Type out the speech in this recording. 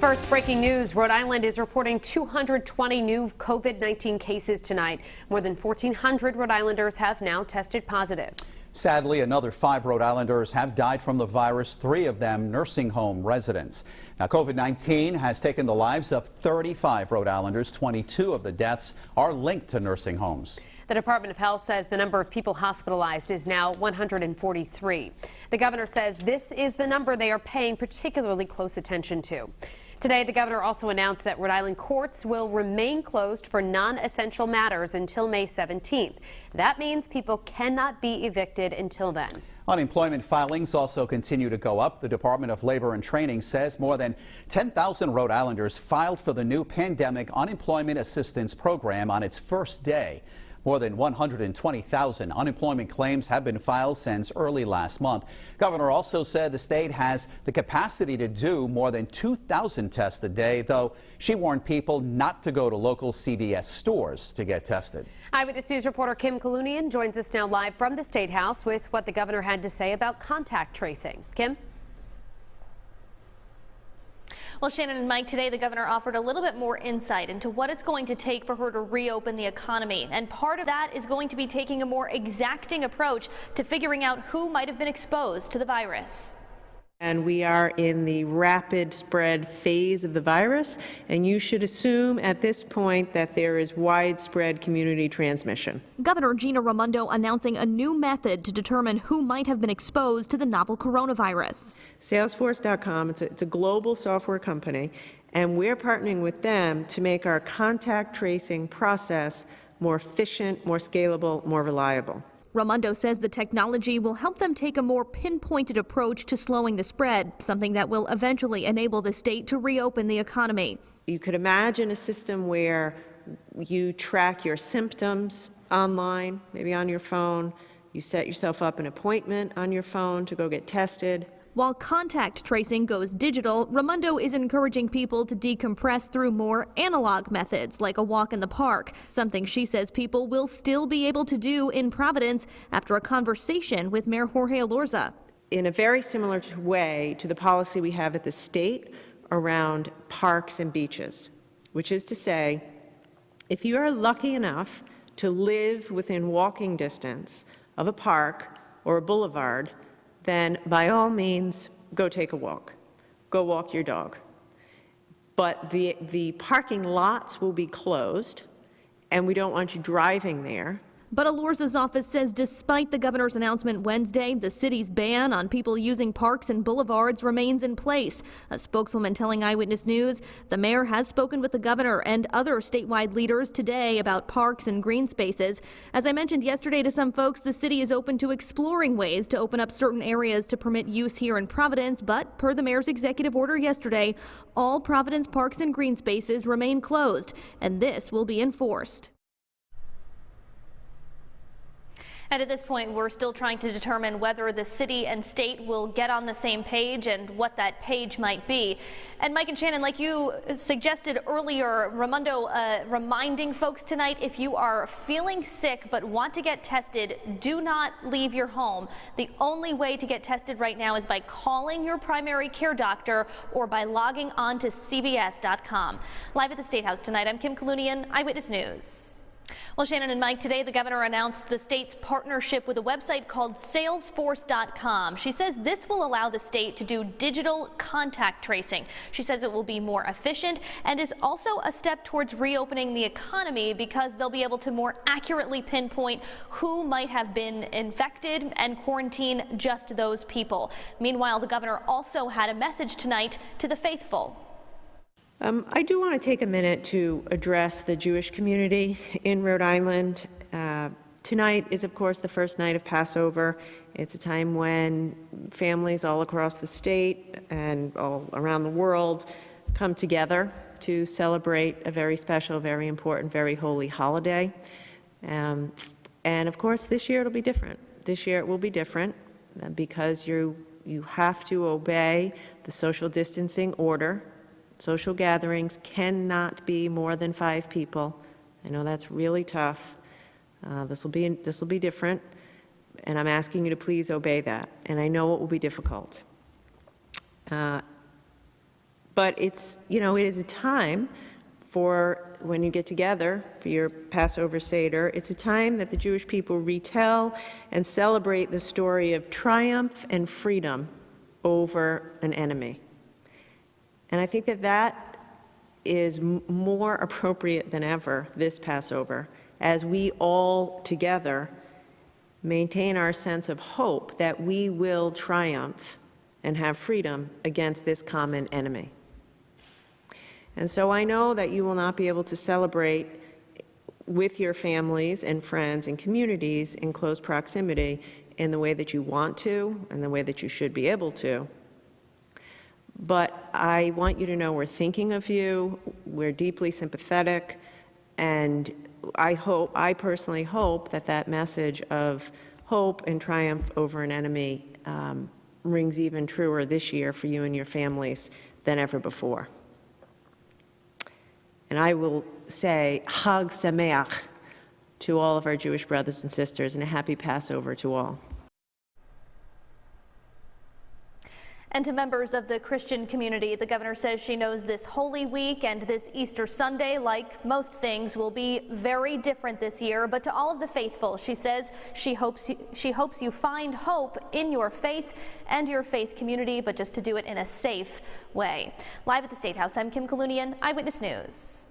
First breaking news, Rhode Island is reporting 220 new COVID-19 cases tonight. More than 1,400 Rhode Islanders have now tested positive. Sadly, another 5 Rhode Islanders have died from the virus, 3 of them nursing home residents. Now, COVID-19 has taken the lives of 35 Rhode Islanders. 22 of the deaths are linked to nursing homes. The Department of Health says the number of people hospitalized is now 143. The governor says this is the number they are paying particularly close attention to. Today, the governor also announced that Rhode Island courts will remain closed for non-essential matters until May 17th. That means people cannot be evicted until then. Unemployment filings also continue to go up. The Department of Labor and Training says more than 10,000 Rhode Islanders filed for the new Pandemic Unemployment Assistance Program on its first day. More than 120,000 unemployment claims have been filed since early last month. Governor also said the state has the capacity to do more than 2,000 tests a day, though she warned people not to go to local CVS stores to get tested. Eyewitness News reporter Kim Kalunian joins us now live from the State House with what the governor had to say about contact tracing. Kim? Well, Shannon and Mike, today the governor offered a little bit more insight into what it's going to take for her to reopen the economy. And part of that is going to be taking a more exacting approach to figuring out who might have been exposed to the virus. And we are in the rapid spread phase of the virus, and you should assume at this point that there is widespread community transmission. Governor Gina Raimondo announcing a new method to determine who might have been exposed to the novel coronavirus. Salesforce.com, it's a global software company, and we're partnering with them to make our contact tracing process more efficient, more scalable, more reliable. Raimondo says the technology will help them take a more pinpointed approach to slowing the spread, something that will eventually enable the state to reopen the economy. You could imagine a system where you track your symptoms online, maybe on your phone. You set yourself up an appointment on your phone to go get tested. While contact tracing goes digital, Raimondo is encouraging people to decompress through more analog methods, like a walk in the park, something she says people will still be able to do in Providence after a conversation with Mayor Jorge Elorza. In a very similar way to the policy we have at the state around parks and beaches, which is to say, if you are lucky enough to live within walking distance of a park or a boulevard, then by all means, go take a walk. Go walk your dog. But the parking lots will be closed, and we don't want you driving there. But Elorza's office says despite the governor's announcement Wednesday, the city's ban on people using parks and boulevards remains in place. A spokeswoman telling Eyewitness News the mayor has spoken with the governor and other statewide leaders today about parks and green spaces. As I mentioned yesterday to some folks, the city is open to exploring ways to open up certain areas to permit use here in Providence, but per the mayor's executive order yesterday, all Providence parks and green spaces remain closed, and this will be enforced. And at this point, we're still trying to determine whether the city and state will get on the same page and what that page might be. And Mike and Shannon, like you suggested earlier, Raimondo reminding folks tonight, if you are feeling sick but want to get tested, do not leave your home. The only way to get tested right now is by calling your primary care doctor or by logging on to CBS.com. Live at the State House tonight, I'm Kim Kalunian, Eyewitness News. Well, Shannon and Mike, today the governor announced the state's partnership with a website called Salesforce.com. She says this will allow the state to do digital contact tracing. She says it will be more efficient and is also a step towards reopening the economy because they'll be able to more accurately pinpoint who might have been infected and quarantine just those people. Meanwhile, the governor also had a message tonight to the faithful. I do want to take a minute to address the Jewish community in Rhode Island. Tonight is, of course, the first night of Passover. It's a time when families all across the state and all around the world come together to celebrate a very special, very important, very holy holiday. And of course, this year it'll be different. This year it will be different because you have to obey the social distancing order. Social gatherings cannot be more than 5 people. I know that's really tough. This will be different, and I'm asking you to please obey that. And I know it will be difficult. But it's, it is a time for when you get together for your Passover Seder, it's a time that the Jewish people retell and celebrate the story of triumph and freedom over an enemy. And I think that that is more appropriate than ever this Passover, as we all together maintain our sense of hope that we will triumph and have freedom against this common enemy. And so I know that you will not be able to celebrate with your families and friends and communities in close proximity in the way that you want to and the way that you should be able to. But I want you to know we're thinking of you, we're deeply sympathetic, and I personally hope that that message of hope and triumph over an enemy rings even truer this year for you and your families than ever before. And I will say Chag Sameach to all of our Jewish brothers and sisters, and a happy Passover to all. And to members of the Christian community, the governor says she knows this Holy Week and this Easter Sunday, like most things, will be very different this year. But to all of the faithful, she says she hopes you find hope in your faith and your faith community, but just to do it in a safe way. Live at the State House, I'm Kim Kalunian, Eyewitness News.